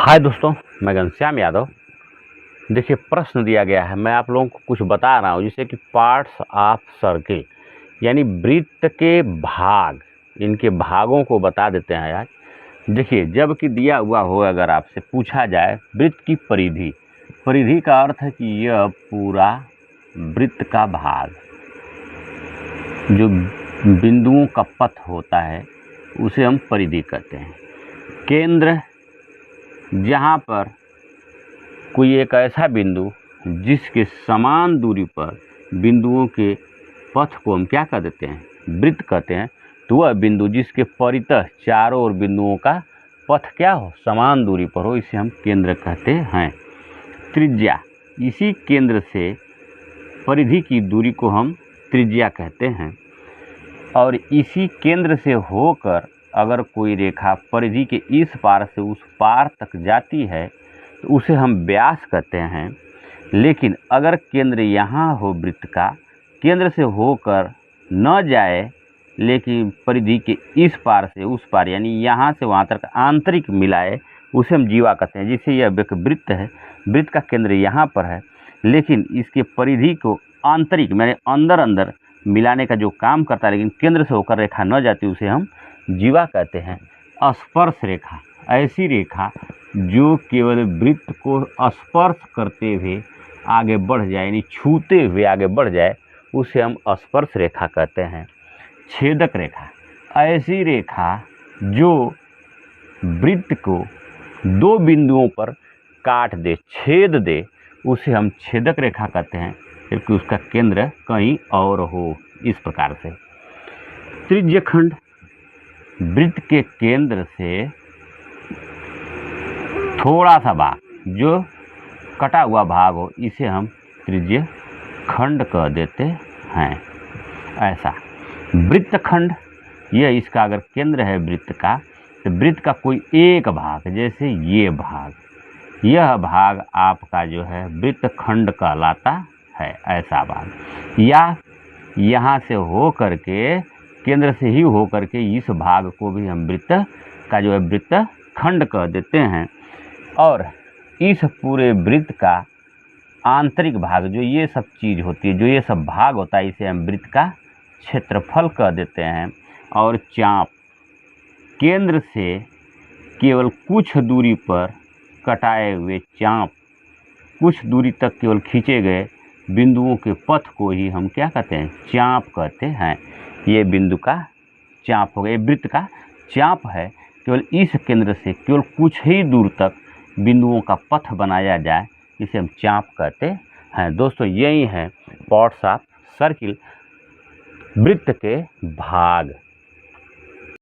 हाय दोस्तों, मैं घनश्याम यादव। देखिए, प्रश्न दिया गया है, मैं आप लोगों को कुछ बता रहा हूँ जिससे कि पार्ट्स ऑफ सर्किल यानी वृत्त के भाग, इनके भागों को बता देते हैं आज। देखिए, जब कि दिया हुआ हो, अगर आपसे पूछा जाए वृत्त की परिधि, परिधि का अर्थ है कि यह पूरा वृत्त का भाग, जो बिंदुओं का पथ होता है उसे हम परिधि कहते हैं। केंद्र, जहाँ पर कोई एक ऐसा बिंदु जिसके समान दूरी पर बिंदुओं के पथ को हम क्या कह देते हैं, वृत्त कहते हैं। तो वह बिंदु जिसके परितः चारों ओर बिंदुओं का पथ क्या हो, समान दूरी पर हो, इसे हम केंद्र कहते हैं। त्रिज्या, इसी केंद्र से परिधि की दूरी को हम त्रिज्या कहते हैं। और इसी केंद्र से होकर अगर कोई रेखा परिधि के इस पार से उस पार तक जाती है तो उसे हम व्यास कहते हैं। लेकिन अगर केंद्र यहाँ हो वृत्त का, केंद्र से होकर न जाए लेकिन परिधि के इस पार से उस पार यानी यहाँ से वहाँ तक आंतरिक मिलाए, उसे हम जीवा कहते हैं। जिसे यह एक वृत्त है, वृत्त का केंद्र यहाँ पर है लेकिन इसके परिधि को आंतरिक मैंने अंदर अंदर मिलाने का जो काम करता है, लेकिन केंद्र से होकर रेखा न जाती, उसे हम जीवा कहते हैं। स्पर्श रेखा, ऐसी रेखा जो केवल वृत्त को स्पर्श करते हुए आगे बढ़ जाए यानी छूते हुए आगे बढ़ जाए, उसे हम स्पर्श रेखा कहते हैं। छेदक रेखा, ऐसी रेखा जो वृत्त को दो बिंदुओं पर काट दे, छेद दे, उसे हम छेदक रेखा कहते हैं, क्योंकि उसका केंद्र कहीं और हो। इस प्रकार से त्रिज्यखंड, वृत्त के केंद्र से थोड़ा सा भाग जो कटा हुआ भाग हो, इसे हम त्रिज्य खंड कह देते हैं। ऐसा वृत्तखंड, यह इसका अगर केंद्र है वृत्त का, तो वृत्त का कोई एक भाग, जैसे ये भाग, यह भाग आपका जो है वृत्तखंड कहलाता है। ऐसा भाग, या यहाँ से हो करके केंद्र से ही हो करके इस भाग को भी हम वृत्त का जो है वृत्तखंड कह देते हैं। और इस पूरे वृत्त का आंतरिक भाग, जो ये सब चीज़ होती है, जो ये सब भाग होता है, इसे हम वृत्त का क्षेत्रफल कह देते हैं। और चाप, केंद्र से केवल कुछ दूरी पर कटाए हुए चाप, कुछ दूरी तक केवल खींचे गए बिंदुओं के पथ को ही हम क्या कहते हैं, चाप कहते हैं। ये बिंदु का चाप हो गया, वृत्त का चाप है। केवल इस केंद्र से केवल कुछ ही दूर तक बिंदुओं का पथ बनाया जाए, इसे हम चाप कहते हैं। दोस्तों, यही है पार्ट्स ऑफ सर्किल, वृत्त के भाग।